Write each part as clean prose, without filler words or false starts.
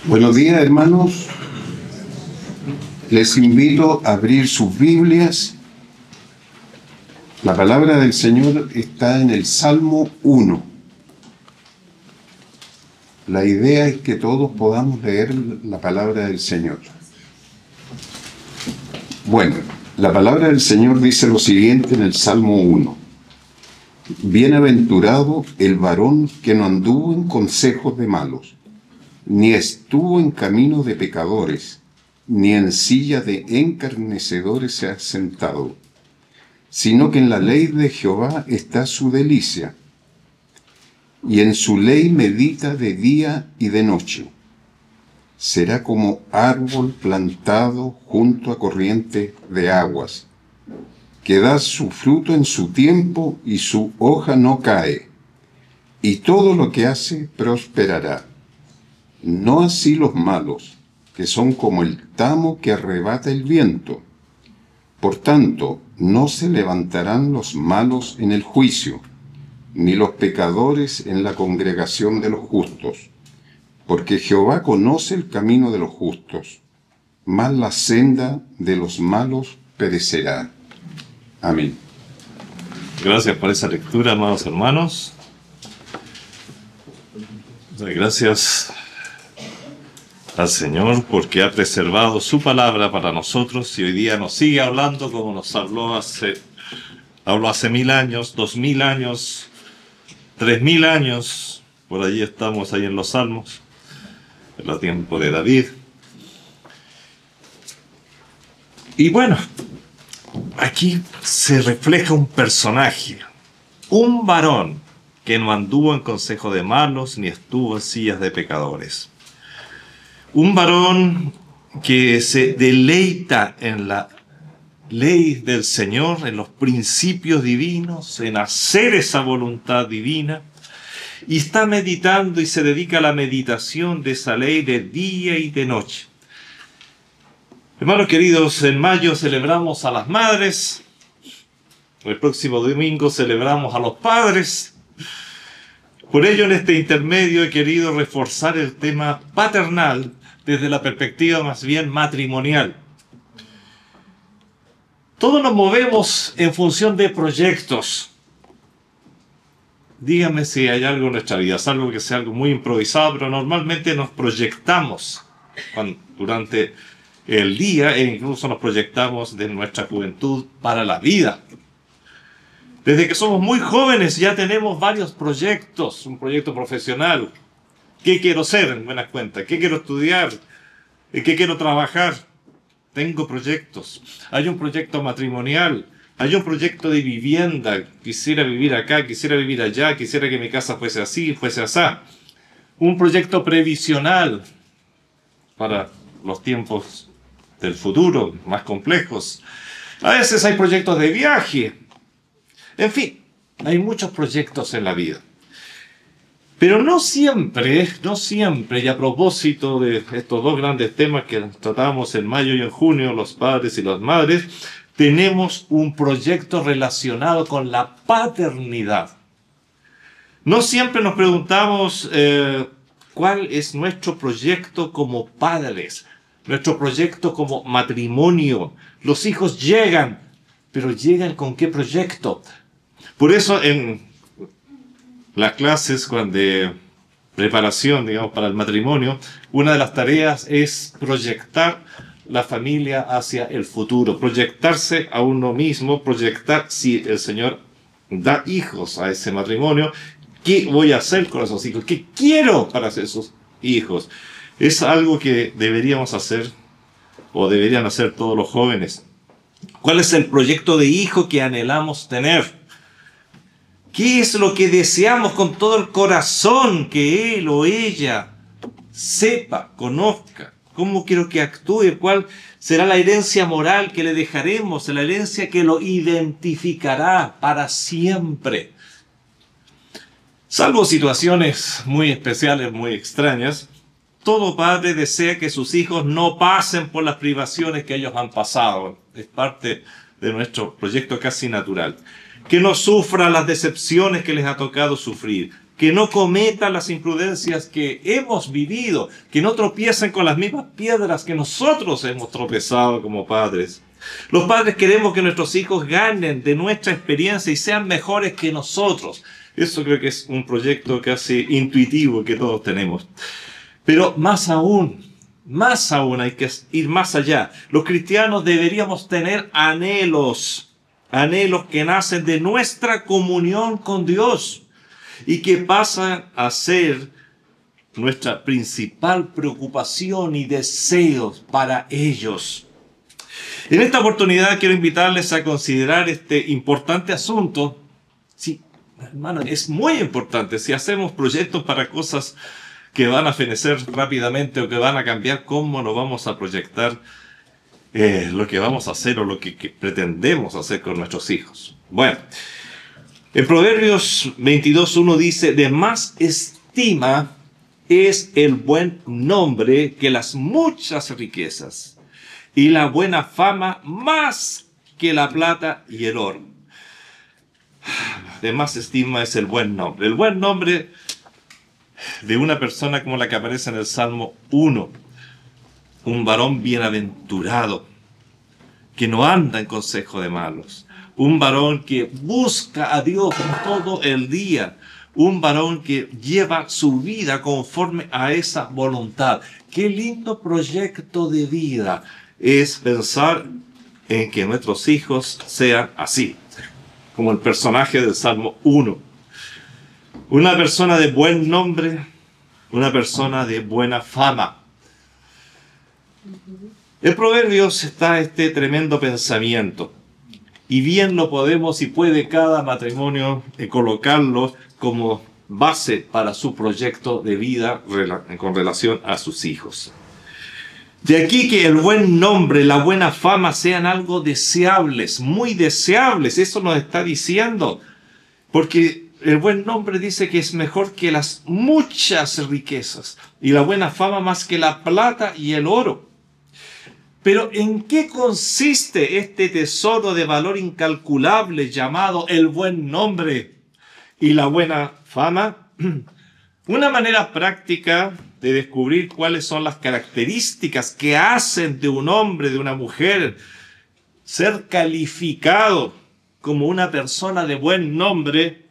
Buenos días, hermanos. Les invito a abrir sus Biblias. La palabra del Señor está en el Salmo 1. La idea es que todos podamos leer la palabra del Señor. Bueno, la palabra del Señor dice lo siguiente en el Salmo 1. Bienaventurado el varón que no anduvo en consejos de malos, ni estuvo en camino de pecadores, ni en silla de encarnecedores se ha sentado, sino que en la ley de Jehová está su delicia, y en su ley medita de día y de noche. Será como árbol plantado junto a corriente de aguas, que da su fruto en su tiempo y su hoja no cae, y todo lo que hace prosperará. No así los malos, que son como el tamo que arrebata el viento. Por tanto, no se levantarán los malos en el juicio, ni los pecadores en la congregación de los justos. Porque Jehová conoce el camino de los justos, mas la senda de los malos perecerá. Amén. Gracias por esa lectura, amados hermanos. Gracias al Señor porque ha preservado su palabra para nosotros y hoy día nos sigue hablando como nos habló hace 1000 años, 2000 años, 3000 años. Por allí estamos, ahí en los Salmos, en el tiempo de David. Y bueno, aquí se refleja un personaje, un varón que no anduvo en consejo de malos ni estuvo en sillas de pecadores. Un varón que se deleita en la ley del Señor, en los principios divinos, en hacer esa voluntad divina, y está meditando y se dedica a la meditación de esa ley de día y de noche. Hermanos queridos, en mayo celebramos a las madres, el próximo domingo celebramos a los padres. Por ello, en este intermedio he querido reforzar el tema paternal desde la perspectiva más bien matrimonial. Todos nos movemos en función de proyectos. Díganme si hay algo en nuestra vida, salvo que sea algo muy improvisado, pero normalmente nos proyectamos durante el día e incluso nos proyectamos de nuestra juventud para la vida. Desde que somos muy jóvenes ya tenemos varios proyectos, un proyecto profesional. ¿Qué quiero ser en buenas cuentas? ¿Qué quiero estudiar? ¿En qué quiero trabajar? Tengo proyectos. Hay un proyecto matrimonial. Hay un proyecto de vivienda. Quisiera vivir acá, quisiera vivir allá, quisiera que mi casa fuese así, fuese asá. Un proyecto previsional para los tiempos del futuro, más complejos. A veces hay proyectos de viaje. En fin, hay muchos proyectos en la vida. Pero no siempre, y a propósito de estos dos grandes temas que tratamos en mayo y en junio, los padres y las madres, tenemos un proyecto relacionado con la paternidad. No siempre nos preguntamos cuál es nuestro proyecto como padres, nuestro proyecto como matrimonio. Los hijos llegan, pero ¿llegan con qué proyecto? Por eso en las clases de preparación, digamos, para el matrimonio, una de las tareas es proyectar la familia hacia el futuro, proyectarse a uno mismo, proyectar si el Señor da hijos a ese matrimonio, ¿qué voy a hacer con esos hijos? ¿Qué quiero para esos hijos? Es algo que deberíamos hacer o deberían hacer todos los jóvenes. ¿Cuál es el proyecto de hijo que anhelamos tener? ¿Qué es lo que deseamos con todo el corazón que él o ella sepa, conozca? ¿Cómo quiero que actúe? ¿Cuál será la herencia moral que le dejaremos? La herencia que lo identificará para siempre. Salvo situaciones muy especiales, muy extrañas, todo padre desea que sus hijos no pasen por las privaciones que ellos han pasado. Es parte de nuestro proyecto casi natural. Que no sufran las decepciones que les ha tocado sufrir. que no cometan las imprudencias que hemos vivido, que no tropiecen con las mismas piedras que nosotros hemos tropezado como padres. Los padres queremos que nuestros hijos ganen de nuestra experiencia y sean mejores que nosotros. Eso creo que es un proyecto casi intuitivo que todos tenemos. Pero más aún hay que ir más allá. Los cristianos deberíamos tener anhelos que nacen de nuestra comunión con Dios y que pasan a ser nuestra principal preocupación y deseos para ellos. En esta oportunidad quiero invitarles a considerar este importante asunto. Sí, hermano, es muy importante. Si hacemos proyectos para cosas que van a fenecer rápidamente o que van a cambiar, ¿cómo nos vamos a proyectar lo que vamos a hacer o lo que pretendemos hacer con nuestros hijos? Bueno, en Proverbios 22:1 dice, de más estima es el buen nombre que las muchas riquezas, y la buena fama más que la plata y el oro. De más estima es el buen nombre. El buen nombre de una persona como la que aparece en el Salmo 1. Un varón bienaventurado, que no anda en consejo de malos. Un varón que busca a Dios todo el día. Un varón que lleva su vida conforme a esa voluntad. Qué lindo proyecto de vida es pensar en que nuestros hijos sean así, como el personaje del Salmo 1. Una persona de buen nombre, una persona de buena fama. En Proverbios está este tremendo pensamiento, y bien lo podemos y puede cada matrimonio colocarlo como base para su proyecto de vida con relación a sus hijos. De aquí que el buen nombre, la buena fama sean algo deseables, muy deseables. Eso nos está diciendo. Porque el buen nombre dice que es mejor que las muchas riquezas. Y la buena fama más que la plata y el oro. Pero ¿en qué consiste este tesoro de valor incalculable llamado el buen nombre y la buena fama? Una manera práctica de descubrir cuáles son las características que hacen de un hombre, de una mujer, ser calificado como una persona de buen nombre,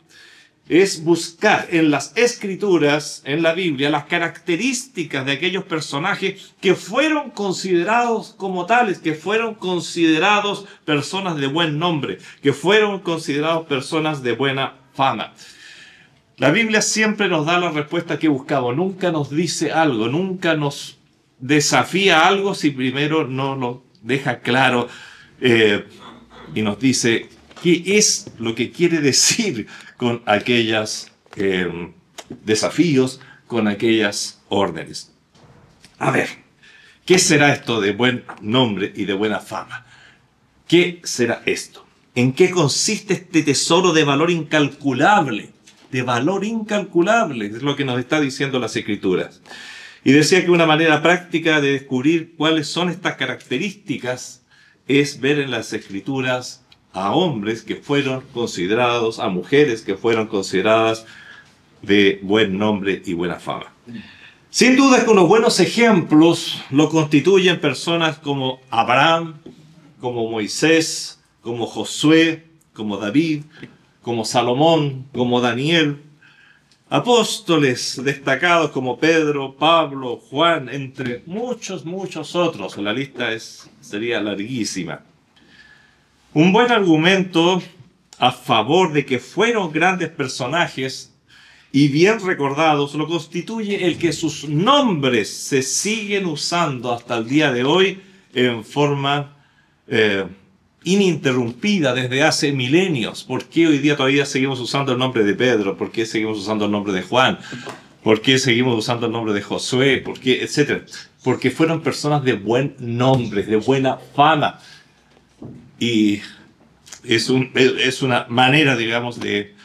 es buscar en las Escrituras, en la Biblia, las características de aquellos personajes que fueron considerados como tales, que fueron considerados personas de buen nombre, que fueron considerados personas de buena fama. La Biblia siempre nos da la respuesta que buscamos, nunca nos dice algo, nunca nos desafía algo si primero no nos deja claro y nos dice qué es lo que quiere decir con aquellos desafíos, con aquellas órdenes. A ver, ¿qué será esto de buen nombre y de buena fama? ¿Qué será esto? ¿En qué consiste este tesoro de valor incalculable? De valor incalculable, es lo que nos está diciendo las Escrituras. Y decía que una manera práctica de descubrir cuáles son estas características es ver en las Escrituras a hombres que fueron considerados, a mujeres que fueron consideradas de buen nombre y buena fama. Sin duda que unos buenos ejemplos lo constituyen personas como Abraham, como Moisés, como Josué, como David, como Salomón, como Daniel, apóstoles destacados como Pedro, Pablo, Juan, entre muchos otros. La lista sería larguísima. Un buen argumento a favor de que fueron grandes personajes y bien recordados lo constituye el que sus nombres se siguen usando hasta el día de hoy en forma ininterrumpida desde hace milenios. ¿Por qué hoy día todavía seguimos usando el nombre de Pedro? ¿Por qué seguimos usando el nombre de Juan? ¿Por qué seguimos usando el nombre de Josué? ¿Por qué? Etcétera. Porque fueron personas de buen nombre, de buena fama. Y es una manera, digamos, de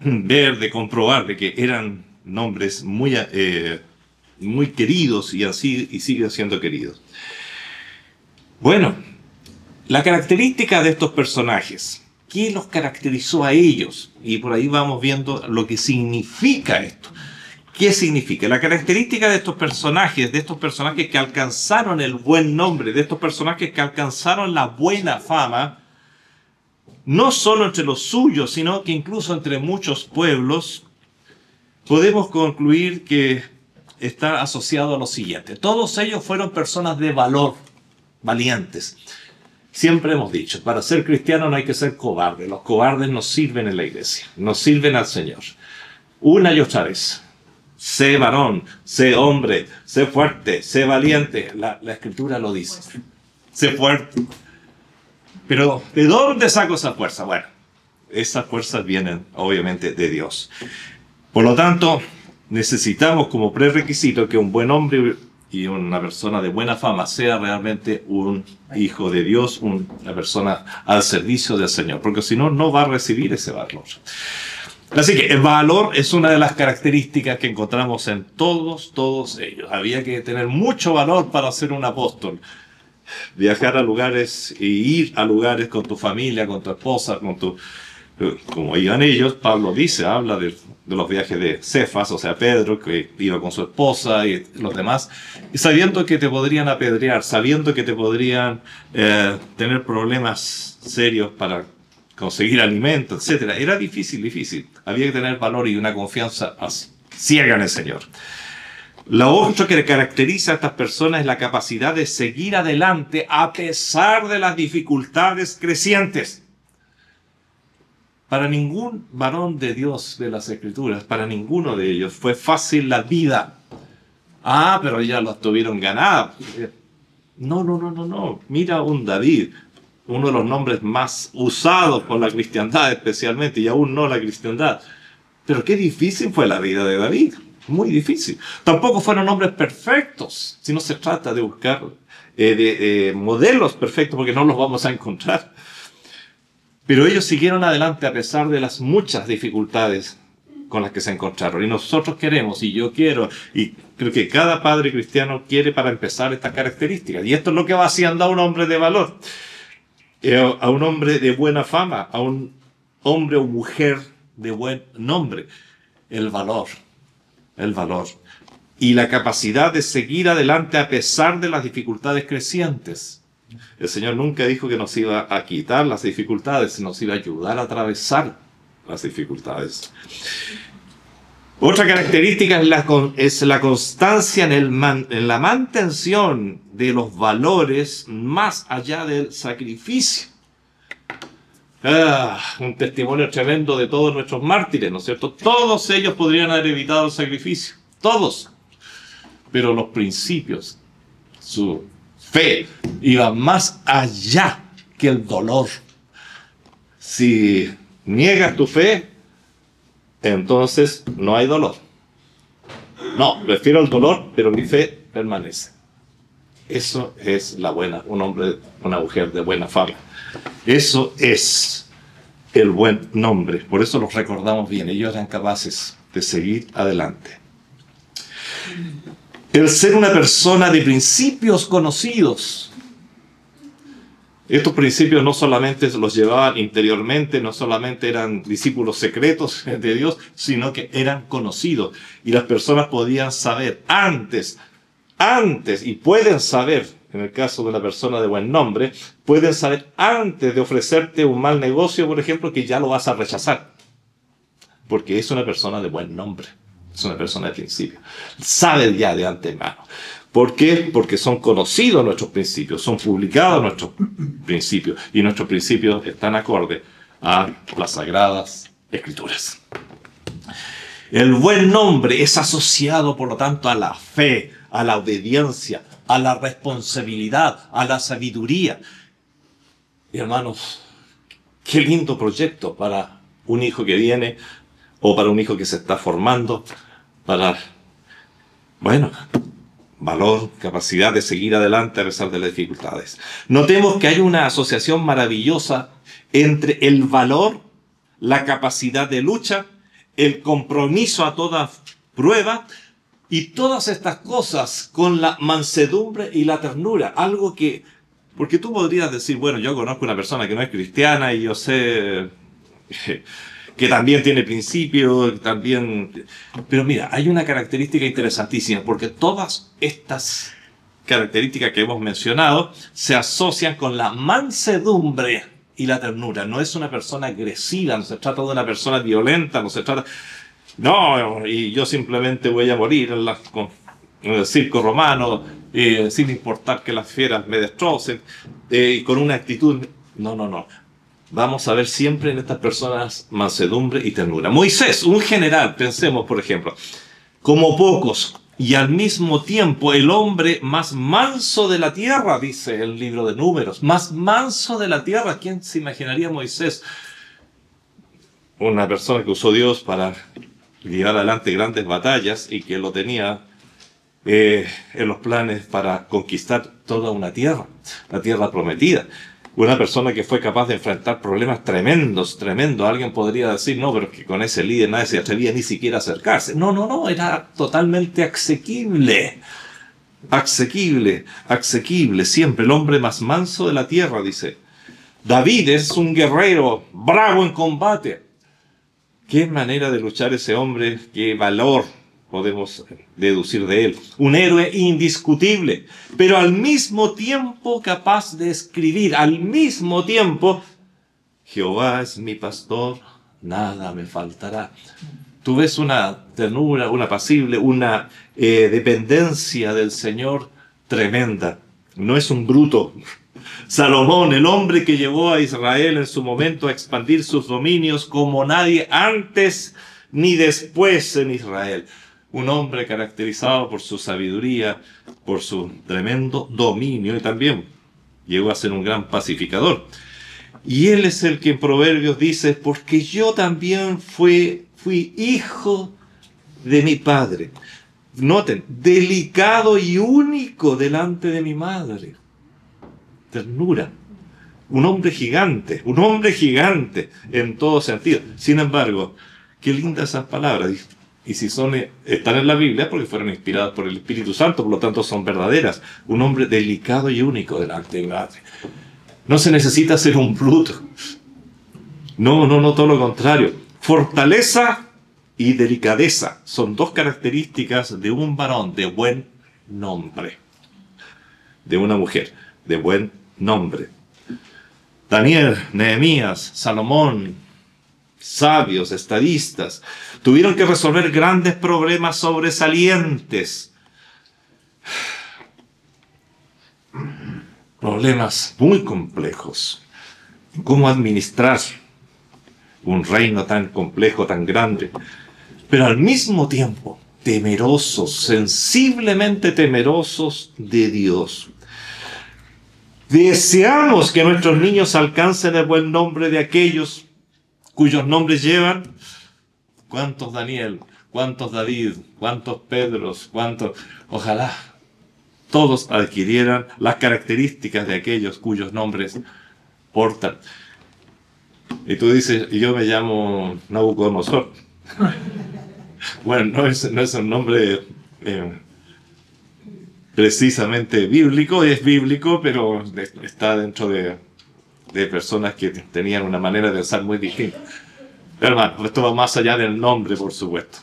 ver, de comprobar de que eran nombres muy queridos y así y siguen siendo queridos. Bueno, la característica de estos personajes ¿Qué los caracterizó a ellos? Y por ahí vamos viendo lo que significa esto. ¿Qué significa? La característica de estos personajes que alcanzaron el buen nombre, de estos personajes que alcanzaron la buena fama, no solo entre los suyos, sino que incluso entre muchos pueblos, podemos concluir que está asociado a lo siguiente. Todos ellos fueron personas de valor, valientes. Siempre hemos dicho, para ser cristiano no hay que ser cobarde. Los cobardes no sirven en la iglesia, no sirven al Señor. Una y otra vez. Sé varón, sé hombre, sé fuerte, sé valiente. La Escritura lo dice. Sé fuerte. Pero, ¿de dónde saco esa fuerza? Bueno, esas fuerzas vienen, obviamente, de Dios. Por lo tanto, necesitamos como prerequisito que un buen hombre y una persona de buena fama sea realmente un hijo de Dios, una persona al servicio del Señor, porque si no, no va a recibir ese valor. Así que el valor es una de las características que encontramos en todos ellos. Había que tener mucho valor para ser un apóstol. Viajar a lugares e ir a lugares con tu familia, con tu esposa, como iban ellos. Pablo habla de los viajes de Cefas, o sea, Pedro, que iba con su esposa y los demás, y sabiendo que te podrían apedrear, sabiendo que te podrían tener problemas serios para conseguir alimento, etc. Era difícil. Había que tener valor y una confianza ciega en el Señor. Lo otro que caracteriza a estas personas es la capacidad de seguir adelante a pesar de las dificultades crecientes. Para ningún varón de Dios de las Escrituras, para ninguno de ellos, fue fácil la vida. Pero ya lo tuvieron ganada. No. Mira un David, uno de los nombres más usados por la cristiandad especialmente, y aún no la cristiandad. Pero qué difícil fue la vida de David. Muy difícil. Tampoco fueron hombres perfectos, si no se trata de buscar modelos perfectos, porque no los vamos a encontrar. Pero ellos siguieron adelante a pesar de las muchas dificultades con las que se encontraron. Y nosotros queremos, y yo quiero, y creo que cada padre cristiano quiere para empezar estas características. Y esto es lo que va haciendo a un hombre de valor, a un hombre de buena fama, a un hombre o mujer de buen nombre. El valor y la capacidad de seguir adelante a pesar de las dificultades crecientes. El Señor nunca dijo que nos iba a quitar las dificultades, nos iba a ayudar a atravesar las dificultades. Otra característica es la constancia en la mantención de los valores más allá del sacrificio. Un testimonio tremendo de todos nuestros mártires, ¿no es cierto? Todos ellos podrían haber evitado el sacrificio, todos. Pero los principios, su fe, iba más allá que el dolor. Si niegas tu fe, entonces no hay dolor. No, prefiero el dolor, pero mi fe permanece. Eso es un hombre, una mujer de buena fama. Eso es el buen nombre. Por eso los recordamos bien. Ellos eran capaces de seguir adelante. El ser una persona de principios conocidos. Estos principios no solamente los llevaban interiormente, no solamente eran discípulos secretos de Dios, sino que eran conocidos. Y las personas podían saber antes, y pueden saber, en el caso de una persona de buen nombre, pueden saber antes de ofrecerte un mal negocio, por ejemplo, que ya lo vas a rechazar. Porque es una persona de buen nombre. Es una persona de principio. Sabe ya de antemano. ¿Por qué? Porque son conocidos nuestros principios, son publicados nuestros principios, y nuestros principios están acorde a las Sagradas Escrituras. El buen nombre es asociado, por lo tanto, a la fe, a la obediencia, a la responsabilidad, a la sabiduría. Y hermanos, qué lindo proyecto para un hijo que viene, o para un hijo que se está formando, valor, capacidad de seguir adelante a pesar de las dificultades. Notemos que hay una asociación maravillosa entre el valor, la capacidad de lucha, el compromiso a toda prueba, y todas estas cosas con la mansedumbre y la ternura, algo que Porque tú podrías decir, bueno, yo conozco una persona que no es cristiana y yo sé que también tiene principios, también... Pero mira, hay una característica interesantísima, porque todas estas características que hemos mencionado se asocian con la mansedumbre y la ternura. No es una persona agresiva, no se trata de una persona violenta, no se trata... No, y yo simplemente voy a morir en el circo romano, sin importar que las fieras me destrocen, con una actitud... No, no, no. Vamos a ver siempre en estas personas mansedumbre y ternura. Moisés, un general, pensemos por ejemplo, como pocos, y al mismo tiempo el hombre más manso de la tierra, dice el libro de Números, más manso de la tierra. ¿Quién se imaginaría Moisés? Una persona que usó Dios para llevar adelante grandes batallas y que lo tenía en los planes para conquistar toda una tierra, la tierra prometida. Una persona que fue capaz de enfrentar problemas tremendos, tremendos. Alguien podría decir, no, pero que con ese líder nadie se atrevía ni siquiera a acercarse. No, no, no, era totalmente asequible. Asequible, asequible. Siempre el hombre más manso de la tierra, dice. David es un guerrero, bravo en combate. Qué manera de luchar ese hombre, qué valor podemos deducir de él. Un héroe indiscutible, pero al mismo tiempo capaz de escribir, al mismo tiempo, Jehová es mi pastor, nada me faltará. Tú ves una ternura, una apacible, una dependencia del Señor tremenda. No es un bruto. Salomón, el hombre que llevó a Israel en su momento a expandir sus dominios como nadie antes ni después en Israel. Un hombre caracterizado por su sabiduría, por su tremendo dominio, y también llegó a ser un gran pacificador. Y él es el que en Proverbios dice, porque yo también fui hijo de mi padre. Noten, delicado y único delante de mi madre. Ternura. Un hombre gigante en todo sentido. Sin embargo, qué lindas esas palabras. Y si están en la Biblia, porque fueron inspiradas por el Espíritu Santo, por lo tanto son verdaderas. Un hombre delicado y único delante de mi madre. No se necesita ser un bruto. No, no, no, todo lo contrario. Fortaleza y delicadeza son dos características de un varón de buen nombre. De una mujer de buen nombre. Daniel, Nehemías, Salomón, sabios, estadistas, tuvieron que resolver grandes problemas sobresalientes. Problemas muy complejos. ¿Cómo administrar un reino tan complejo, tan grande? Pero al mismo tiempo, temerosos, sensiblemente temerosos de Dios. Deseamos que nuestros niños alcancen el buen nombre de aquellos cuyos nombres llevan. ¿Cuántos Daniel? ¿Cuántos David? ¿Cuántos Pedros? ¿Cuántos? Ojalá todos adquirieran las características de aquellos cuyos nombres portan. Y tú dices, yo me llamo Nabucodonosor. Bueno, no es un nombre precisamente bíblico, es bíblico, pero está dentro de personas que tenían una manera de pensar muy distinta. Hermano, esto va más allá del nombre, por supuesto.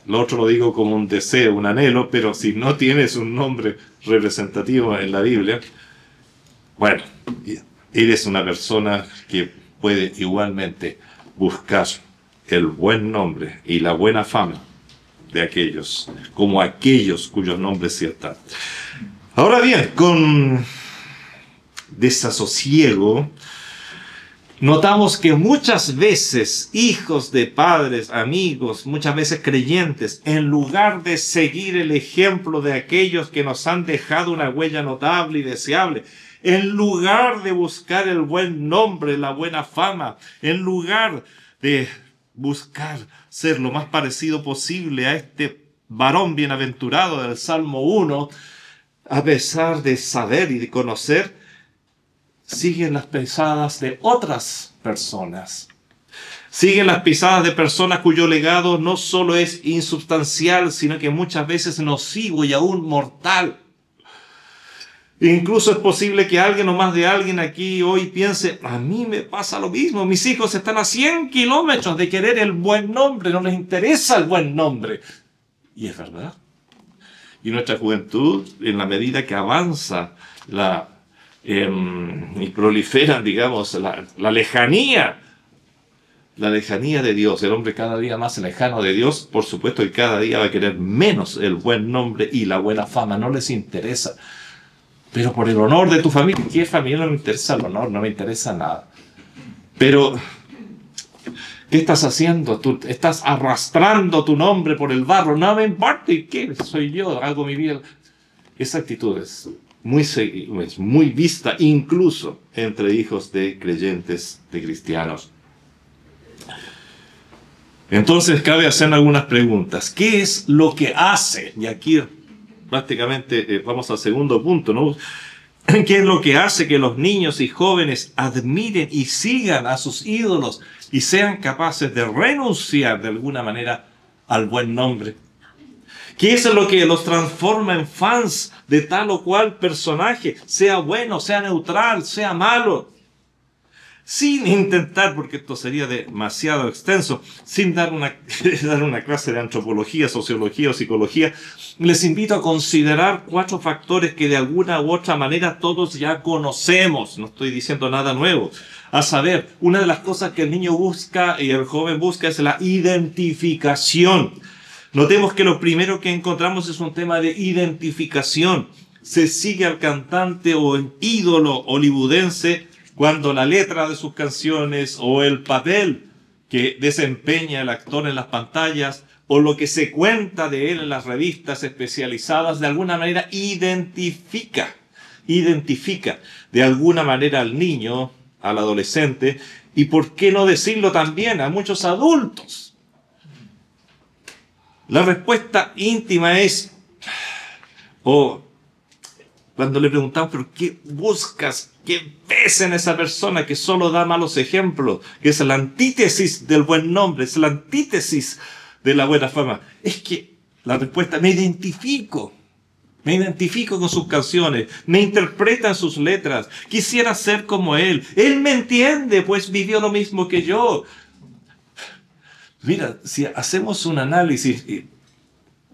Lo otro lo digo como un deseo, un anhelo, pero si no tienes un nombre representativo en la Biblia, bueno, eres una persona que puede igualmente buscar el buen nombre y la buena fama de aquellos, como aquellos cuyos nombres sí están. Ahora bien, con desasosiego, notamos que muchas veces hijos de padres, amigos, muchas veces creyentes, en lugar de seguir el ejemplo de aquellos que nos han dejado una huella notable y deseable, en lugar de buscar el buen nombre, la buena fama, en lugar de buscar ser lo más parecido posible a este varón bienaventurado del Salmo 1, a pesar de saber y de conocer, siguen las pisadas de otras personas. Siguen las pisadas de personas cuyo legado no solo es insubstancial, sino que muchas veces nocivo y aún mortal. Incluso es posible que alguien o más de alguien aquí hoy piense, a mí me pasa lo mismo, mis hijos están a 100 kilómetros de querer el buen nombre, no les interesa el buen nombre. Y es verdad. Y nuestra juventud, en la medida que avanza y prolifera, digamos, la lejanía de Dios, el hombre cada día más lejano de Dios, por supuesto que cada día va a querer menos el buen nombre y la buena fama, no les interesa. Pero por el honor de tu familia, ¿qué familia no me interesa el honor? No me interesa nada. Pero, ¿qué estás haciendo? Tú estás arrastrando tu nombre por el barro. No me importa, ¿y qué? Soy yo, hago mi vida. Esa actitud es muy vista, incluso entre hijos de creyentes, de cristianos. Entonces, cabe hacer algunas preguntas. ¿Qué es lo que hace? Y aquí prácticamente vamos al segundo punto, ¿no? ¿Qué es lo que hace que los niños y jóvenes admiren y sigan a sus ídolos y sean capaces de renunciar de alguna manera al buen nombre? ¿Qué es lo que los transforma en fans de tal o cual personaje, sea bueno, sea neutral, sea malo? Sin intentar, porque esto sería demasiado extenso, sin dar una clase de antropología, sociología o psicología, les invito a considerar 4 factores que de alguna u otra manera todos ya conocemos. No estoy diciendo nada nuevo. A saber, una de las cosas que el niño busca y el joven busca es la identificación. Notemos que lo primero que encontramos es un tema de identificación. Se sigue al cantante o el ídolo hollywoodense cuando la letra de sus canciones o el papel que desempeña el actor en las pantallas o lo que se cuenta de él en las revistas especializadas de alguna manera identifica de alguna manera al niño, al adolescente y por qué no decirlo también a muchos adultos. La respuesta íntima es, cuando le preguntamos, ¿pero qué buscas? ¿Qué ves en esa persona que solo da malos ejemplos? Que es la antítesis del buen nombre, es la antítesis de la buena fama. Es que la respuesta, me identifico con sus canciones, me interpretan sus letras, quisiera ser como él me entiende, pues vivió lo mismo que yo. Mira, si hacemos un análisis,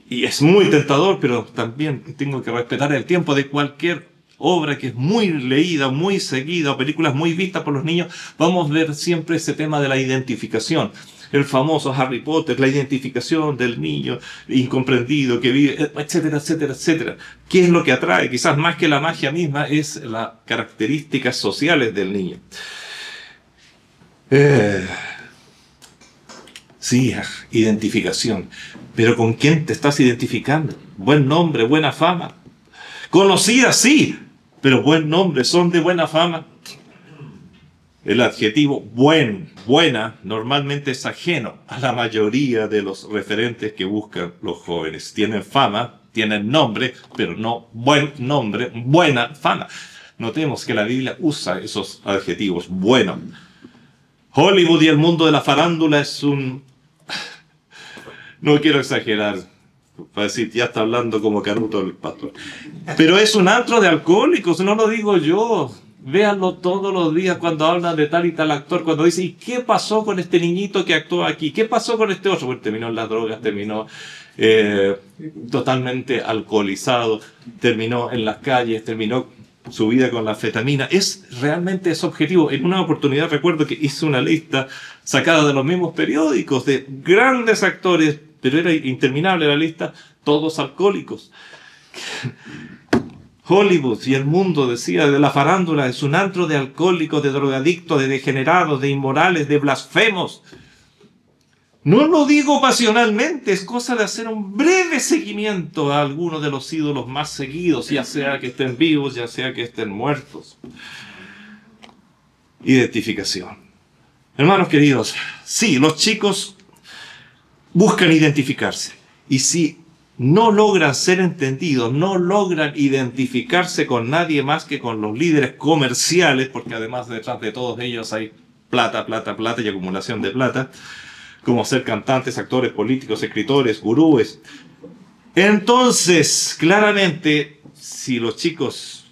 y es muy tentador, pero también tengo que respetar el tiempo de cualquier obra que es muy leída, muy seguida, o películas muy vistas por los niños, vamos a ver siempre ese tema de la identificación. El famoso Harry Potter, la identificación del niño incomprendido que vive, etcétera, etcétera, etcétera. ¿Qué es lo que atrae? Quizás más que la magia misma es las características sociales del niño. Sí, identificación. Pero ¿con quién te estás identificando? Buen nombre, buena fama. Conocida, sí, pero buen nombre, son de buena fama. El adjetivo buena, normalmente es ajeno a la mayoría de los referentes que buscan los jóvenes. Tienen fama, tienen nombre, pero no buen nombre, buena fama. Notemos que la Biblia usa esos adjetivos, bueno. Hollywood y el mundo de la farándula es un... No quiero exagerar, para decir, ya está hablando como Canuto el pastor. Pero es un antro de alcohólicos, no lo digo yo. Véanlo todos los días cuando hablan de tal y tal actor, cuando dicen, ¿y qué pasó con este niñito que actuó aquí? ¿Qué pasó con este otro? Bueno, terminó en las drogas, terminó totalmente alcoholizado, terminó en las calles, terminó su vida con la anfetamina. Realmente es objetivo. En una oportunidad recuerdo que hice una lista sacada de los mismos periódicos de grandes actores, pero era interminable la lista, todos alcohólicos. Hollywood y el mundo, decía, de la farándula es un antro de alcohólicos, de drogadictos, de degenerados, de inmorales, de blasfemos. No lo digo pasionalmente, es cosa de hacer un breve seguimiento a algunos de los ídolos más seguidos, ya sea que estén vivos, ya sea que estén muertos. Identificación. Hermanos queridos, sí, los chicos buscan identificarse. Y si no logran ser entendidos, no logran identificarse con nadie más que con los líderes comerciales, porque además detrás de todos ellos hay plata, plata, plata y acumulación de plata, como ser cantantes, actores, políticos, escritores, gurúes. Entonces, claramente, si los chicos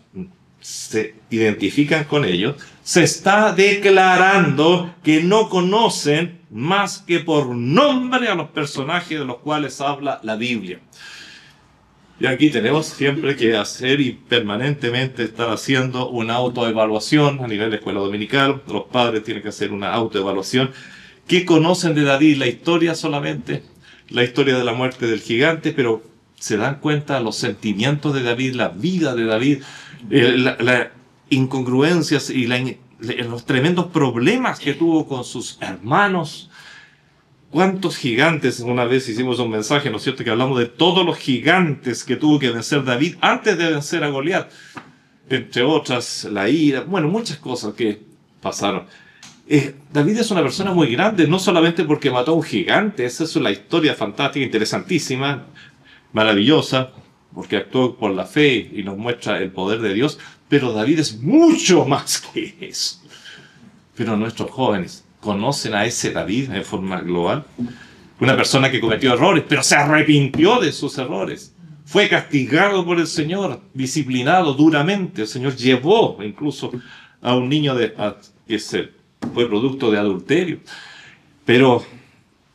se identifican con ellos, se está declarando que no conocen más que por nombre a los personajes de los cuales habla la Biblia. Y aquí tenemos siempre que hacer y permanentemente estar haciendo una autoevaluación a nivel de escuela dominical. Los padres tienen que hacer una autoevaluación. ¿Qué conocen de David? La historia solamente, la historia de la muerte del gigante, pero se dan cuenta los sentimientos de David, la vida de David, las incongruencias y los tremendos problemas que tuvo con sus hermanos. ¿Cuántos gigantes? Una vez hicimos un mensaje, ¿no es cierto?, que hablamos de todos los gigantes que tuvo que vencer David antes de vencer a Goliat. Entre otras, la ira, bueno, muchas cosas que pasaron. David es una persona muy grande, no solamente porque mató a un gigante, esa es una historia fantástica, interesantísima, maravillosa, porque actuó por la fe y nos muestra el poder de Dios, pero David es mucho más que eso. Pero nuestros jóvenes conocen a ese David en forma global. Una persona que cometió errores, pero se arrepintió de sus errores. Fue castigado por el Señor, disciplinado duramente. El Señor llevó incluso a un niño que fue producto de adulterio.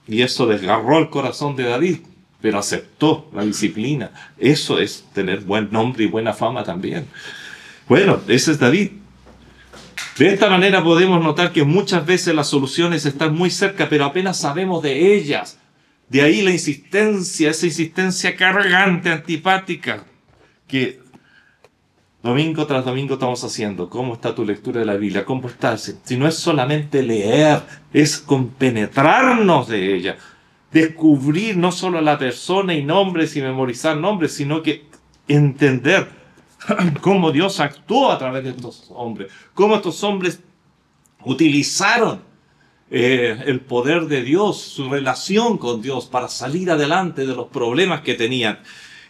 Y eso desgarró el corazón de David, pero aceptó la disciplina. Eso es tener buen nombre y buena fama también. Bueno, ese es David. De esta manera podemos notar que muchas veces las soluciones están muy cerca, pero apenas sabemos de ellas. De ahí la insistencia, esa insistencia cargante, antipática, que domingo tras domingo estamos haciendo. ¿Cómo está tu lectura de la Biblia? ¿Cómo está? Si no es solamente leer, es compenetrarnos de ella. Descubrir no solo la persona y nombres y memorizar nombres, sino que entender cómo Dios actuó a través de estos hombres, cómo estos hombres utilizaron el poder de Dios, su relación con Dios para salir adelante de los problemas que tenían.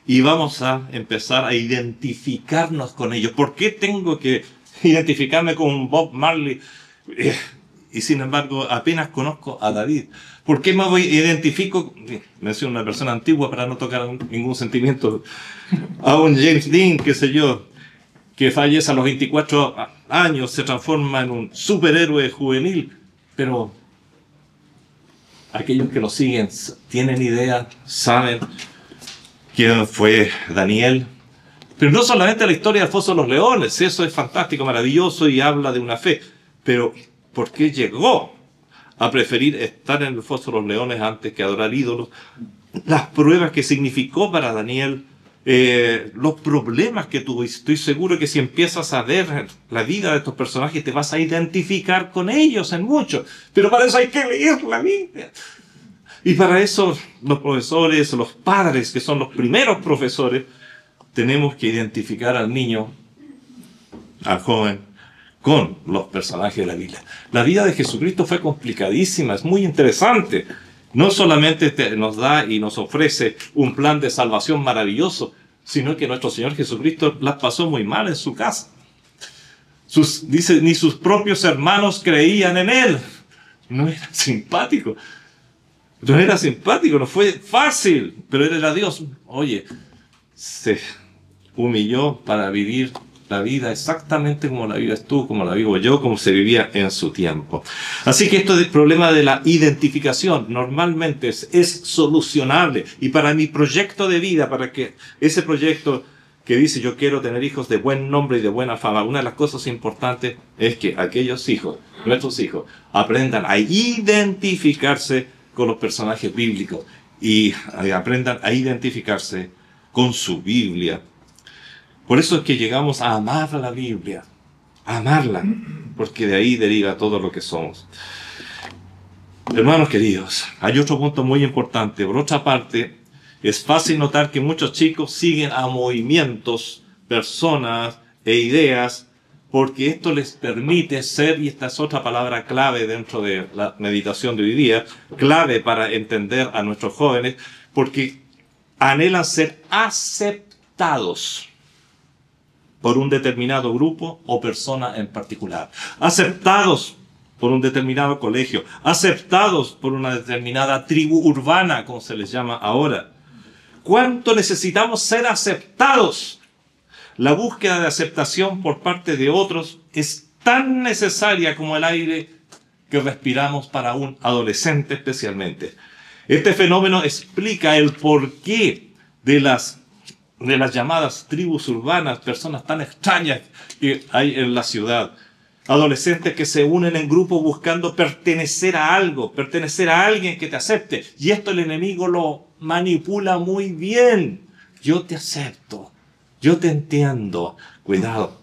Y vamos a empezar a identificarnos con ellos. ¿Por qué tengo que identificarme con Bob Marley? Y sin embargo, apenas conozco a David. ¿Por qué me identifico? Menciono una persona antigua para no tocar ningún sentimiento. A un James Dean, qué sé yo, que fallece a los 24 años, se transforma en un superhéroe juvenil. Pero aquellos que lo siguen tienen idea, saben quién fue Daniel. Pero no solamente la historia del Foso de los Leones, eso es fantástico, maravilloso y habla de una fe. Pero ¿por qué llegó a preferir estar en el Foso de los Leones antes que adorar ídolos? Las pruebas que significó para Daniel, los problemas que tuvo. Y estoy seguro que si empiezas a ver la vida de estos personajes te vas a identificar con ellos en mucho. Pero para eso hay que leer la Biblia. Y para eso los profesores, los padres, que son los primeros profesores, tenemos que identificar al niño, al joven, con los personajes de la Biblia. La vida de Jesucristo fue complicadísima, es muy interesante. No solamente nos da y nos ofrece un plan de salvación maravilloso, sino que nuestro Señor Jesucristo las pasó muy mal en su casa. Dice, ni sus propios hermanos creían en Él. No era simpático. No era simpático, no fue fácil, pero Él era Dios. Oye, se humilló para vivir la vida exactamente como la vives tú, como la vivo yo, como se vivía en su tiempo. Así que esto del problema de la identificación normalmente es solucionable. Y para mi proyecto de vida, para que ese proyecto que dice yo quiero tener hijos de buen nombre y de buena fama, una de las cosas importantes es que aquellos hijos, nuestros hijos, aprendan a identificarse con los personajes bíblicos y aprendan a identificarse con su Biblia. Por eso es que llegamos a amar la Biblia, a amarla, porque de ahí deriva todo lo que somos. Hermanos queridos, hay otro punto muy importante. Por otra parte, es fácil notar que muchos chicos siguen a movimientos, personas e ideas, porque esto les permite ser, y esta es otra palabra clave dentro de la meditación de hoy día, clave para entender a nuestros jóvenes, porque anhelan ser aceptados por un determinado grupo o persona en particular. Aceptados por un determinado colegio. Aceptados por una determinada tribu urbana, como se les llama ahora. ¿Cuánto necesitamos ser aceptados? La búsqueda de aceptación por parte de otros es tan necesaria como el aire que respiramos para un adolescente especialmente. Este fenómeno explica el porqué de las llamadas tribus urbanas, personas tan extrañas que hay en la ciudad. Adolescentes que se unen en grupo buscando pertenecer a algo, pertenecer a alguien que te acepte. Y esto el enemigo lo manipula muy bien. Yo te acepto, yo te entiendo. Cuidado,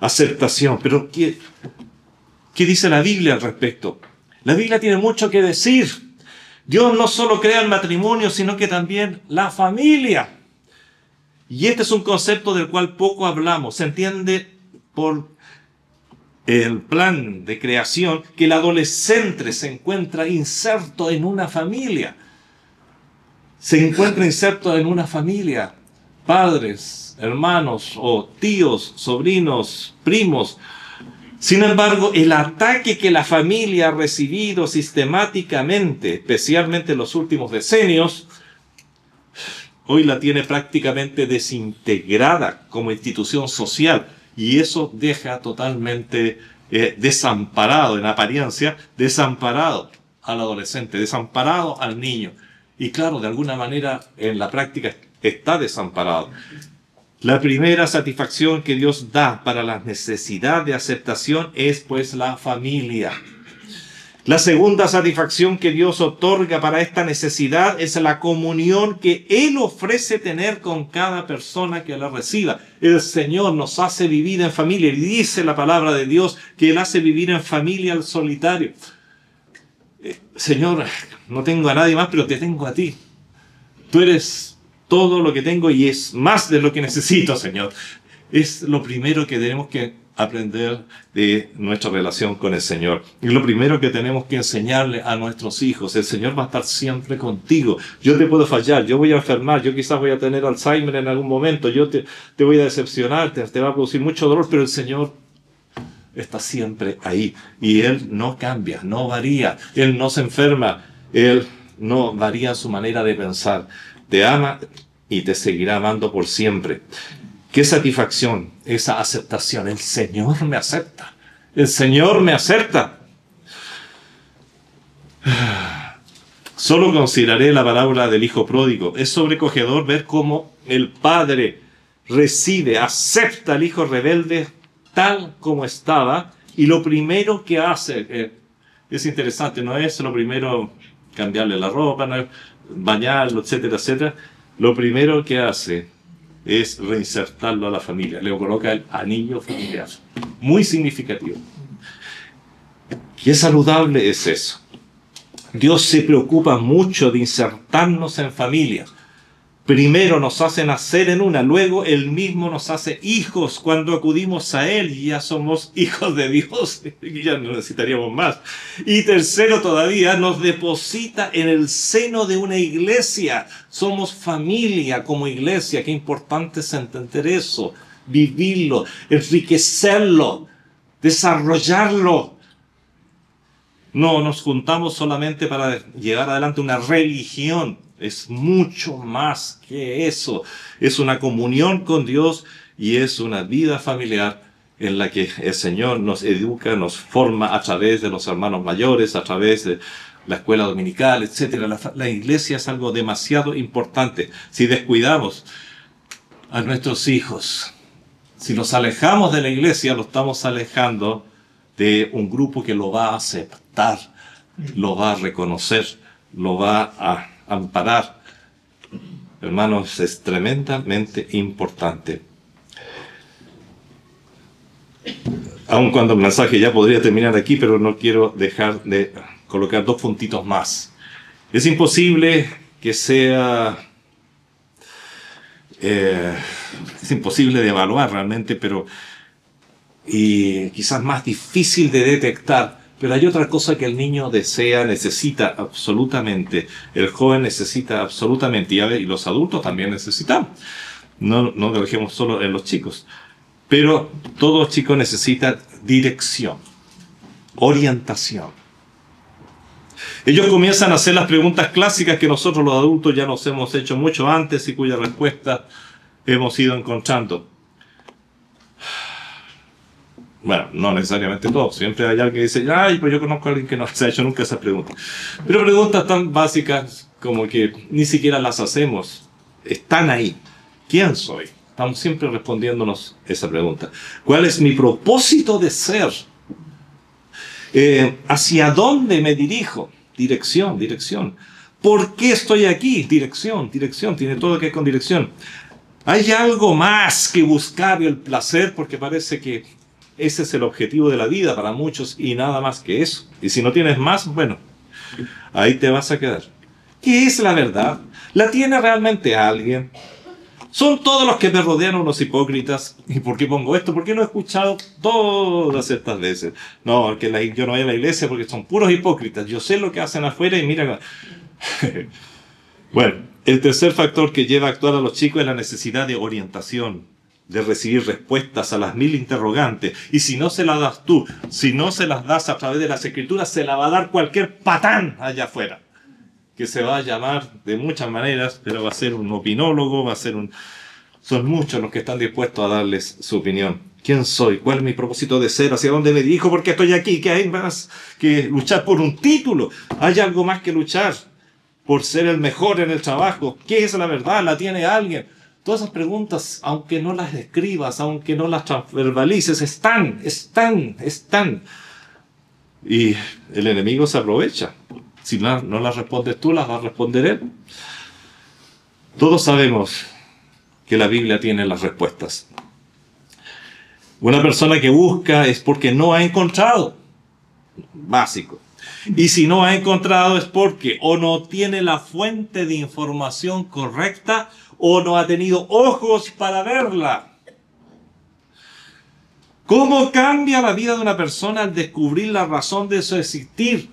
aceptación. Pero ¿qué dice la Biblia al respecto? La Biblia tiene mucho que decir. Dios no solo crea el matrimonio, sino que también la familia. Y este es un concepto del cual poco hablamos. Se entiende por el plan de creación que el adolescente se encuentra inserto en una familia. Se encuentra inserto en una familia. Padres, hermanos o tíos, sobrinos, primos. Sin embargo, el ataque que la familia ha recibido sistemáticamente, especialmente en los últimos decenios, hoy la tiene prácticamente desintegrada como institución social. Y eso deja totalmente desamparado, en apariencia, desamparado al adolescente, desamparado al niño. Y claro, de alguna manera, en la práctica está desamparado. La primera satisfacción que Dios da para la necesidad de aceptación es pues la familia. La segunda satisfacción que Dios otorga para esta necesidad es la comunión que Él ofrece tener con cada persona que la reciba. El Señor nos hace vivir en familia y dice la palabra de Dios que Él hace vivir en familia al solitario. Señor, no tengo a nadie más, pero te tengo a ti. Tú eres todo lo que tengo y es más de lo que necesito, Señor. Es lo primero que tenemos que aprender de nuestra relación con el Señor. Y lo primero que tenemos que enseñarle a nuestros hijos: el Señor va a estar siempre contigo. Yo te puedo fallar, yo voy a enfermar, yo quizás voy a tener Alzheimer en algún momento, yo te voy a decepcionar, te va a producir mucho dolor, pero el Señor está siempre ahí. Y Él no cambia, no varía, Él no se enferma, Él no varía su manera de pensar. Te ama y te seguirá amando por siempre. Qué satisfacción esa aceptación. El Señor me acepta. El Señor me acepta. Solo consideraré la parábola del hijo pródigo. Es sobrecogedor ver cómo el padre recibe, acepta al hijo rebelde tal como estaba. Y lo primero que hace, es interesante, no es lo primero cambiarle la ropa, no es bañarlo, etcétera, etcétera. Lo primero que hace es reinsertarlo a la familia. Le coloca el anillo familiar. Muy significativo. Qué saludable es eso. Dios se preocupa mucho de insertarnos en familia. Primero nos hace nacer en una, luego Él mismo nos hace hijos cuando acudimos a Él y ya somos hijos de Dios y ya no necesitaríamos más. Y tercero todavía, nos deposita en el seno de una iglesia. Somos familia como iglesia. Qué importante es entender eso, vivirlo, enriquecerlo, desarrollarlo. No nos juntamos solamente para llevar adelante una religión. Es mucho más que eso. Es una comunión con Dios y es una vida familiar en la que el Señor nos educa, nos forma a través de los hermanos mayores, a través de la escuela dominical, etc. La iglesia es algo demasiado importante. Si descuidamos a nuestros hijos, si los alejamos de la iglesia, lo estamos alejando de un grupo que lo va a aceptar, lo va a reconocer, lo va a amparar. Hermanos, es tremendamente importante. Aun cuando el mensaje ya podría terminar aquí, pero no quiero dejar de colocar dos puntitos más. Es imposible que sea... es imposible de evaluar realmente, pero... y quizás más difícil de detectar. Pero hay otra cosa que el niño desea, necesita absolutamente, el joven necesita absolutamente, y los adultos también necesitamos. No lo dejemos solo en los chicos. Pero todo chico necesita dirección, orientación. Ellos comienzan a hacer las preguntas clásicas que nosotros los adultos ya nos hemos hecho mucho antes y cuya respuesta hemos ido encontrando. Bueno, no necesariamente todos. Siempre hay alguien que dice, ay, pues yo conozco a alguien que no se ha hecho nunca esa pregunta. Pero preguntas tan básicas como que ni siquiera las hacemos. Están ahí. ¿Quién soy? Estamos siempre respondiéndonos esa pregunta. ¿Cuál es mi propósito de ser? ¿Hacia dónde me dirijo? Dirección, dirección. ¿Por qué estoy aquí? Dirección, dirección. Tiene todo que ver con dirección. ¿Hay algo más que buscar el placer? Porque parece que ese es el objetivo de la vida para muchos y nada más que eso. Y si no tienes más, bueno, ahí te vas a quedar. ¿Qué es la verdad? ¿La tiene realmente alguien? ¿Son todos los que me rodean unos hipócritas? ¿Y por qué pongo esto? Porque lo he escuchado todas estas veces. No, que yo no voy a la iglesia porque son puros hipócritas. Yo sé lo que hacen afuera y mira... Bueno, el tercer factor que lleva a actuar a los chicos es la necesidad de orientación, de recibir respuestas a las 1000 interrogantes. Y si no se las das tú, si no se las das a través de las escrituras, se la va a dar cualquier patán allá afuera, que se va a llamar de muchas maneras, pero va a ser un opinólogo, va a ser un... Son muchos los que están dispuestos a darles su opinión. ¿Quién soy? ¿Cuál es mi propósito de ser? ¿Hacia dónde me dirijo? ¿Por qué estoy aquí? ¿Qué hay más que luchar por un título? ¿Hay algo más que luchar por ser el mejor en el trabajo? ¿Qué es la verdad? ¿La tiene alguien? Todas esas preguntas, aunque no las escribas, aunque no las verbalices, están. Y el enemigo se aprovecha. Si no las respondes tú, las va a responder él. Todos sabemos que la Biblia tiene las respuestas. Una persona que busca es porque no ha encontrado. Básico. Y si no ha encontrado es porque o no tiene la fuente de información correcta o no ha tenido ojos para verla. ¿Cómo cambia la vida de una persona al descubrir la razón de su existir?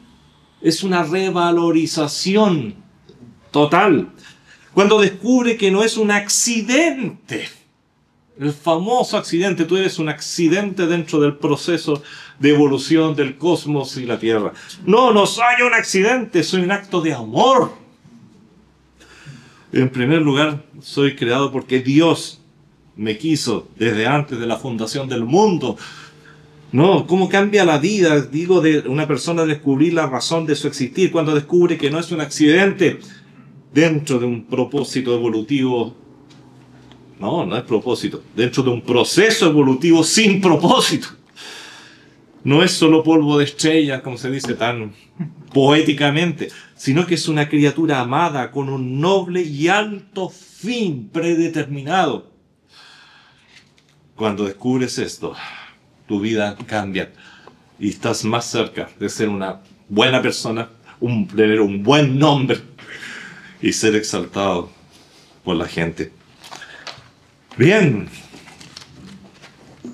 Es una revalorización total. Cuando descubre que no es un accidente, el famoso accidente, tú eres un accidente dentro del proceso de evolución del cosmos y la Tierra. No soy un accidente, soy un acto de amor. En primer lugar, soy creado porque Dios me quiso desde antes de la fundación del mundo. No, ¿cómo cambia la vida, digo, de una persona descubrir la razón de su existir cuando descubre que no es un accidente dentro de un propósito evolutivo? No es propósito. Dentro de un proceso evolutivo sin propósito. No es solo polvo de estrellas, como se dice tan poéticamente, sino que es una criatura amada con un noble y alto fin predeterminado. Cuando descubres esto, tu vida cambia y estás más cerca de ser una buena persona, tener un buen nombre y ser exaltado por la gente. Bien,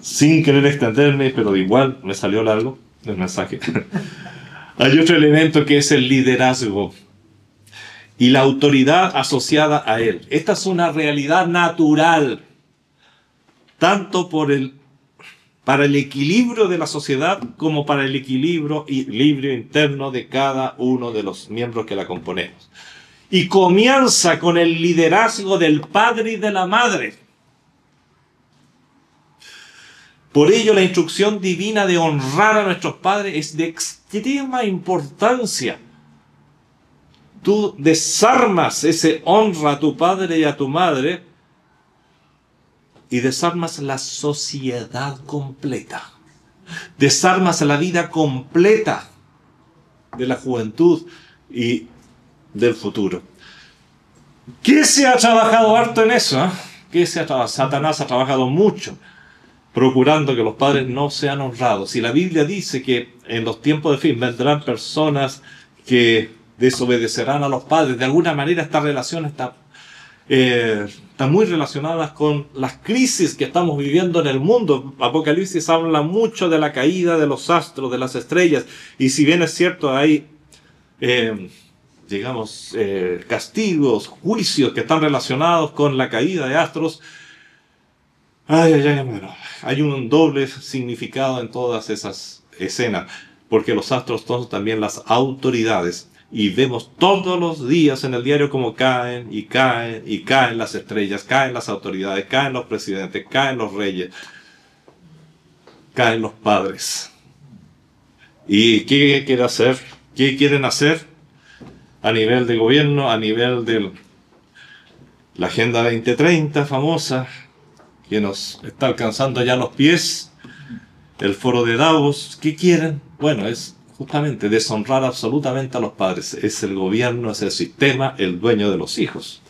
sin querer extenderme, pero igual me salió largo el mensaje. Hay otro elemento que es el liderazgo y la autoridad asociada a él. Esta es una realidad natural, tanto para el equilibrio de la sociedad como para el equilibrio interno de cada uno de los miembros que la componemos. Y comienza con el liderazgo del padre y de la madre. Por ello, la instrucción divina de honrar a nuestros padres es de extrema importancia. Tú desarmas ese honra a tu padre y a tu madre y desarmas la sociedad completa. Desarmas la vida completa de la juventud y del futuro. ¿Qué se ha trabajado harto en eso? Satanás ha trabajado mucho procurando que los padres no sean honrados. Y la Biblia dice que en los tiempos de fin vendrán personas que desobedecerán a los padres. De alguna manera esta relación está muy relacionada con las crisis que estamos viviendo en el mundo. Apocalipsis habla mucho de la caída de los astros, de las estrellas. Y si bien es cierto, hay castigos, juicios que están relacionados con la caída de astros, hay un doble significado en todas esas escenas, porque los astros son también las autoridades, y vemos todos los días en el diario cómo caen y caen y caen las estrellas, caen las autoridades, caen los presidentes, caen los reyes. caen los padres. ¿Y qué quiere hacer? ¿Qué quieren hacer? A nivel de gobierno, a nivel de la Agenda 2030 famosa, que nos está alcanzando ya los pies, el foro de Davos, ¿qué quieren? Bueno, es justamente deshonrar absolutamente a los padres. Es el gobierno, es el sistema, el dueño de los hijos.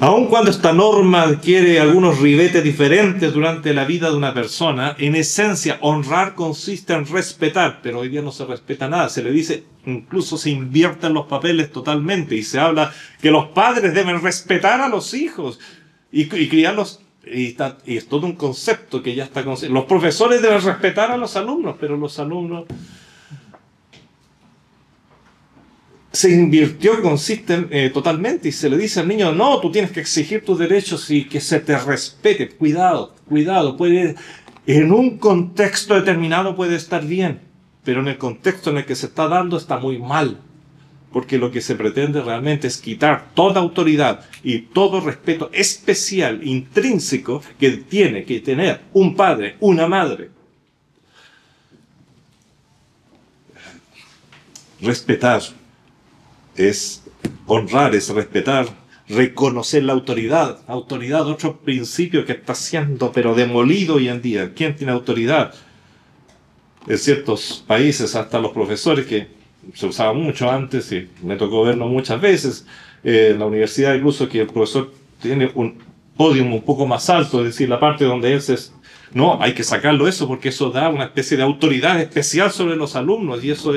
Aun cuando esta norma adquiere algunos ribetes diferentes durante la vida de una persona, en esencia, honrar consiste en respetar, pero hoy día no se respeta nada. Se le dice, incluso se invierten los papeles totalmente y se habla que los padres deben respetar a los hijos y criarlos. Y es todo un concepto que ya está... Los profesores deben respetar a los alumnos, pero los alumnos... Se invirtió, consiste totalmente, y se le dice al niño, no, tú tienes que exigir tus derechos y que se te respete. Cuidado, cuidado, en un contexto determinado puede estar bien, pero en el contexto en el que se está dando está muy mal, porque lo que se pretende realmente es quitar toda autoridad y todo respeto especial, intrínseco, que tiene que tener un padre, una madre. Respetar es honrar, es respetar, reconocer la autoridad. Autoridad, otro principio que está siendo pero demolido hoy en día. ¿Quién tiene autoridad? En ciertos países, hasta los profesores, que se usaba mucho antes y me tocó verlo muchas veces, en la universidad incluso, que el profesor tiene un podium un poco más alto, es decir, la parte donde él no, hay que sacarlo eso porque eso da una especie de autoridad especial sobre los alumnos y eso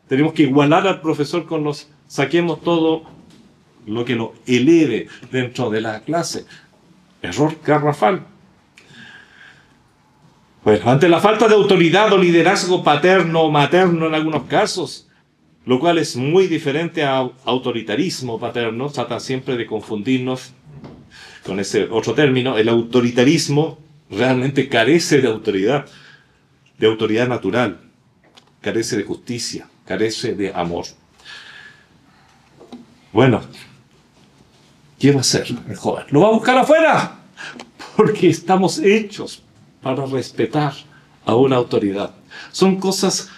tenemos que igualar al profesor con los... Saquemos todo lo que lo eleve dentro de la clase. Error garrafal. Pues ante la falta de autoridad o liderazgo paterno o materno en algunos casos, lo cual es muy diferente a autoritarismo paterno, tratan siempre de confundirnos con ese otro término. El autoritarismo realmente carece de autoridad natural, carece de justicia, carece de amor. Bueno, ¿qué va a hacer el joven? Lo va a buscar afuera, porque estamos hechos para respetar a una autoridad. Son cosas,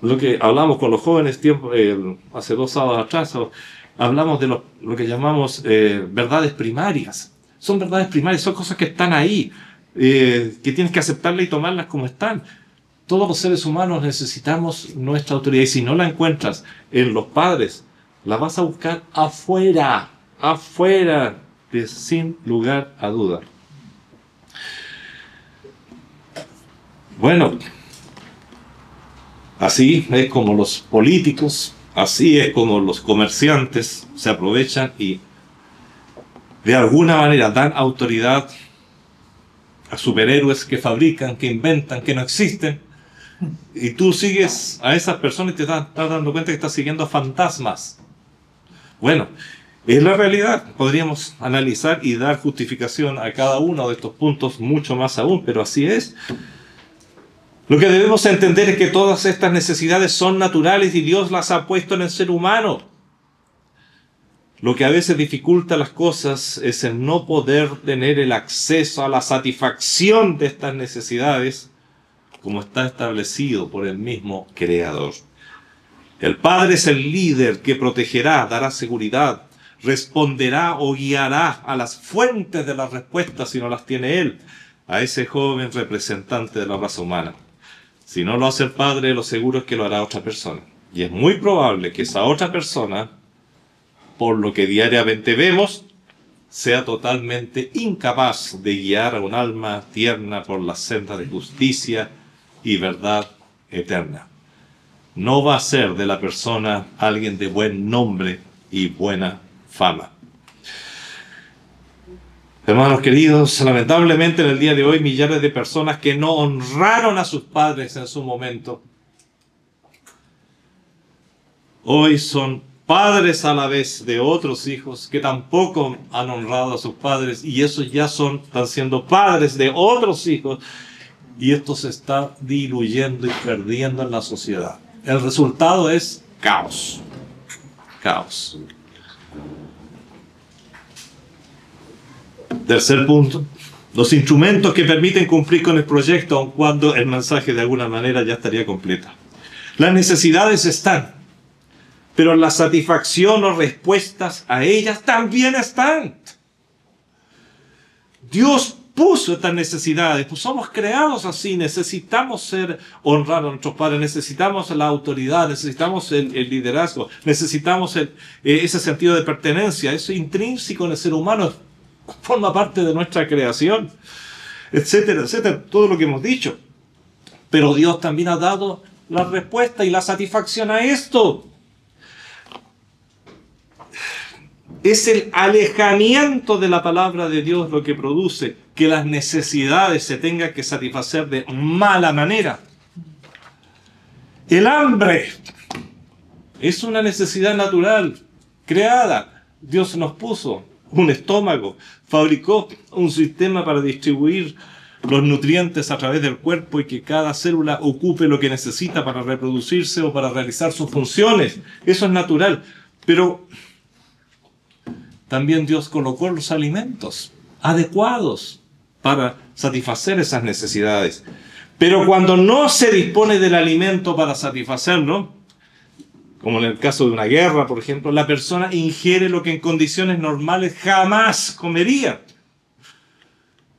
lo que hablamos con los jóvenes hace 2 sábados atrás, hablamos de lo que llamamos verdades primarias. Son verdades primarias, son cosas que están ahí, que tienes que aceptarlas y tomarlas como están. Todos los seres humanos necesitamos nuestra autoridad, y si no la encuentras en los padres, la vas a buscar afuera, sin lugar a duda. Bueno, así es como los políticos, así es como los comerciantes se aprovechan y de alguna manera dan autoridad a superhéroes que fabrican, que inventan, que no existen. Y tú sigues a esas personas y te estás dando cuenta que estás siguiendo a fantasmas. Bueno, es la realidad. Podríamos analizar y dar justificación a cada uno de estos puntos mucho más aún, pero así es. Lo que debemos entender es que todas estas necesidades son naturales y Dios las ha puesto en el ser humano. Lo que a veces dificulta las cosas es el no poder tener el acceso a la satisfacción de estas necesidades como está establecido por el mismo Creador. El Padre es el líder que protegerá, dará seguridad, responderá o guiará a las fuentes de las respuestas si no las tiene Él, a ese joven representante de la raza humana. Si no lo hace el Padre, lo seguro es que lo hará otra persona. Y es muy probable que esa otra persona, por lo que diariamente vemos, sea totalmente incapaz de guiar a un alma tierna por la senda de justicia y verdad eterna. No va a ser de la persona alguien de buen nombre y buena fama. Hermanos queridos, lamentablemente en el día de hoy millares de personas que no honraron a sus padres en su momento, hoy son padres a la vez de otros hijos que tampoco han honrado a sus padres y esos ya están siendo padres de otros hijos y esto se está diluyendo y perdiendo en la sociedad. El resultado es caos. Caos. Tercer punto, los instrumentos que permiten cumplir con el proyecto, aun cuando el mensaje de alguna manera ya estaría completo. Las necesidades están, pero la satisfacción o respuestas a ellas también están. Dios puso estas necesidades, pues somos creados así, necesitamos honrar a nuestros padres, necesitamos la autoridad, necesitamos el liderazgo, necesitamos ese sentido de pertenencia, eso es intrínseco en el ser humano, forma parte de nuestra creación, etcétera, etcétera, todo lo que hemos dicho. Pero Dios también ha dado la respuesta y la satisfacción a esto. Es el alejamiento de la palabra de Dios lo que produce que las necesidades se tengan que satisfacer de mala manera. El hambre es una necesidad natural, creada. Dios nos puso un estómago, fabricó un sistema para distribuir los nutrientes a través del cuerpo y que cada célula ocupe lo que necesita para reproducirse o para realizar sus funciones. Eso es natural. Pero también Dios colocó los alimentos adecuados para satisfacer esas necesidades. Pero cuando no se dispone del alimento para satisfacerlo, como en el caso de una guerra, por ejemplo, la persona ingiere lo que en condiciones normales jamás comería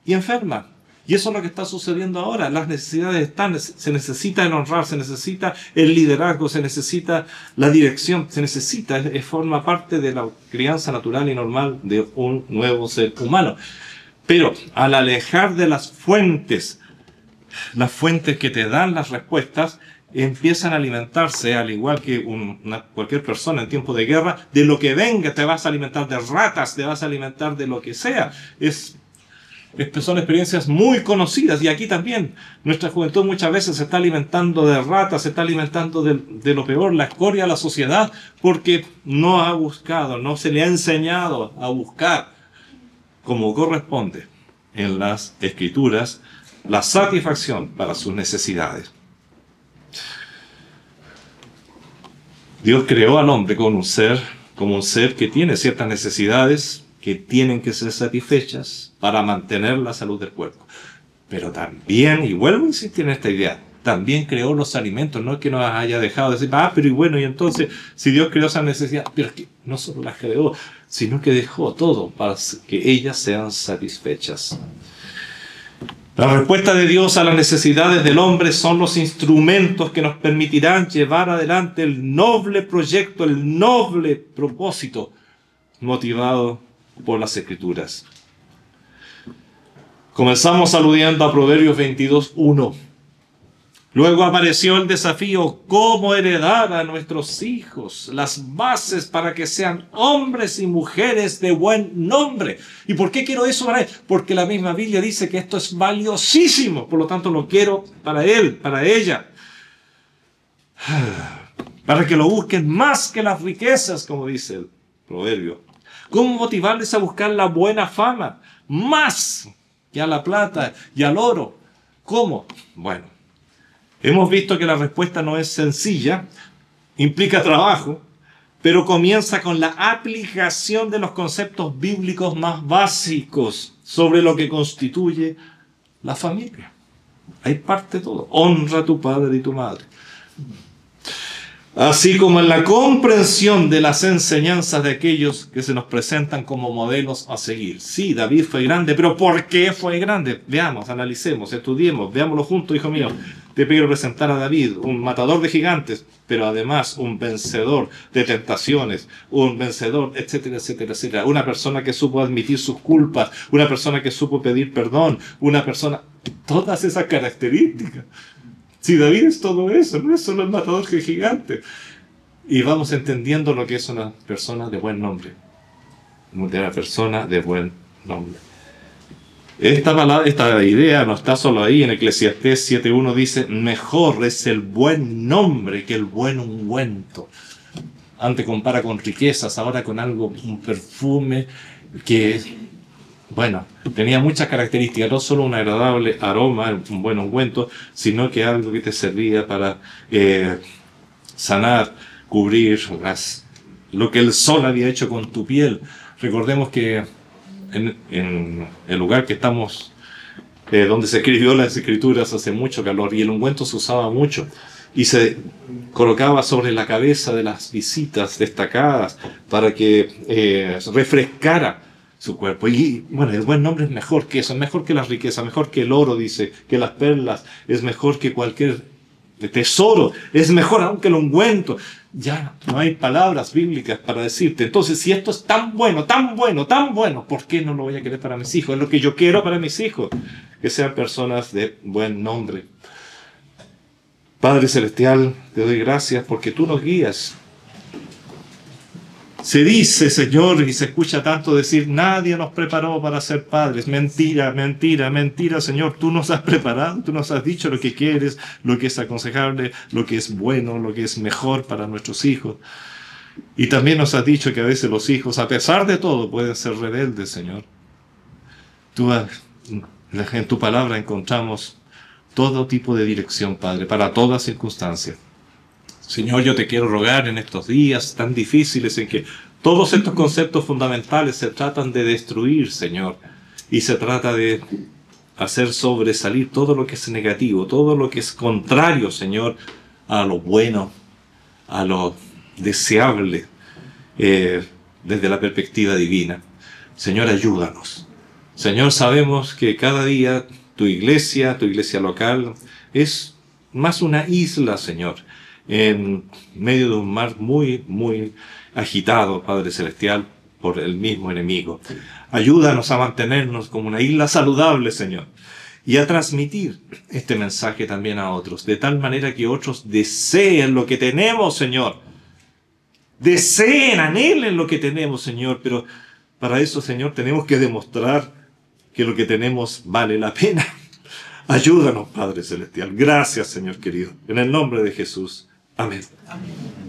y enferma. Y eso es lo que está sucediendo ahora. Las necesidades están, se necesita el honrar, se necesita el liderazgo, se necesita la dirección, se necesita, forma parte de la crianza natural y normal de un nuevo ser humano. Pero al alejar de las fuentes que te dan las respuestas, empiezan a alimentarse, al igual que cualquier persona en tiempo de guerra, de lo que venga. Te vas a alimentar de ratas, te vas a alimentar de lo que sea. Son experiencias muy conocidas, y aquí también nuestra juventud muchas veces se está alimentando de ratas, se está alimentando de lo peor, la escoria de la sociedad, porque no ha buscado, no se le ha enseñado a buscar como corresponde en las Escrituras la satisfacción para sus necesidades. Dios creó al hombre como un ser que tiene ciertas necesidades que tienen que ser satisfechas para mantener la salud del cuerpo. Pero también, y vuelvo a insistir en esta idea, también creó los alimentos, no es que nos haya dejado de decir, pero y bueno, y entonces, si Dios creó esas necesidades, pero es que no solo las creó, sino que dejó todo para que ellas sean satisfechas. La respuesta de Dios a las necesidades del hombre son los instrumentos que nos permitirán llevar adelante el noble proyecto, el noble propósito motivado por las Escrituras. Comenzamos aludiendo a Proverbios 22:1. Luego apareció el desafío: cómo heredar a nuestros hijos las bases para que sean hombres y mujeres de buen nombre. ¿Y por qué quiero eso para él? Porque la misma Biblia dice que esto es valiosísimo, por lo tanto lo quiero para él, para ella. Para que lo busquen más que las riquezas, como dice el proverbio. ¿Cómo motivarles a buscar la buena fama más que a la plata y al oro? ¿Cómo? Bueno, hemos visto que la respuesta no es sencilla, implica trabajo, pero comienza con la aplicación de los conceptos bíblicos más básicos sobre lo que constituye la familia. Ahí parte todo. Honra a tu padre y tu madre. Así como en la comprensión de las enseñanzas de aquellos que se nos presentan como modelos a seguir. Sí, David fue grande, pero ¿por qué fue grande? Veamos, analicemos, estudiemos, veámoslo juntos, hijo mío. Te quiero presentar a David, un matador de gigantes, pero además un vencedor de tentaciones, un vencedor, etcétera, etcétera, etcétera. Una persona que supo admitir sus culpas, una persona que supo pedir perdón, una persona... Todas esas características. Si David es todo eso, no es solo el matador de gigantes. Y vamos entendiendo lo que es una persona de buen nombre. Una persona de buen nombre. Esta idea no está solo ahí. En Eclesiastés 7:1 dice: mejor es el buen nombre que el buen ungüento. Antes compara con riquezas, ahora con algo, un perfume que, bueno, tenía muchas características, no solo un agradable aroma, un buen ungüento, sino que algo que te servía para sanar, cubrir lo que el sol había hecho con tu piel. Recordemos que en el lugar que estamos donde se escribió las escrituras, hace mucho calor y el ungüento se usaba mucho y se colocaba sobre la cabeza de las visitas destacadas para que refrescara su cuerpo. Y bueno, el buen nombre es mejor que eso, es mejor que la riqueza, mejor que el oro, dice, que las perlas, es mejor que cualquier tesoro, es mejor aún que el ungüento. Ya no hay palabras bíblicas para decirte. Entonces, si esto es tan bueno, tan bueno, tan bueno, ¿por qué no lo voy a querer para mis hijos? Es lo que yo quiero para mis hijos, que sean personas de buen nombre. Padre Celestial, te doy gracias porque tú nos guías. Se dice, Señor, y se escucha tanto decir, nadie nos preparó para ser padres. Mentira, mentira, mentira, Señor. Tú nos has preparado, tú nos has dicho lo que quieres, lo que es aconsejable, lo que es bueno, lo que es mejor para nuestros hijos. Y también nos has dicho que a veces los hijos, a pesar de todo, pueden ser rebeldes, Señor. En tu palabra encontramos todo tipo de dirección, Padre, para toda circunstancia. Señor, yo te quiero rogar en estos días tan difíciles en que todos estos conceptos fundamentales se tratan de destruir, Señor, y se trata de hacer sobresalir todo lo que es negativo, todo lo que es contrario, Señor, a lo bueno, a lo deseable, desde la perspectiva divina. Señor, ayúdanos. Señor, sabemos que cada día tu iglesia local, es más una isla, Señor, en medio de un mar muy, muy agitado, Padre Celestial, por el mismo enemigo. Ayúdanos a mantenernos como una isla saludable, Señor, y a transmitir este mensaje también a otros, de tal manera que otros deseen lo que tenemos, Señor. Deseen, anhelen lo que tenemos, Señor, pero para eso, Señor, tenemos que demostrar que lo que tenemos vale la pena. Ayúdanos, Padre Celestial. Gracias, Señor querido. En el nombre de Jesús. Amén. Amén.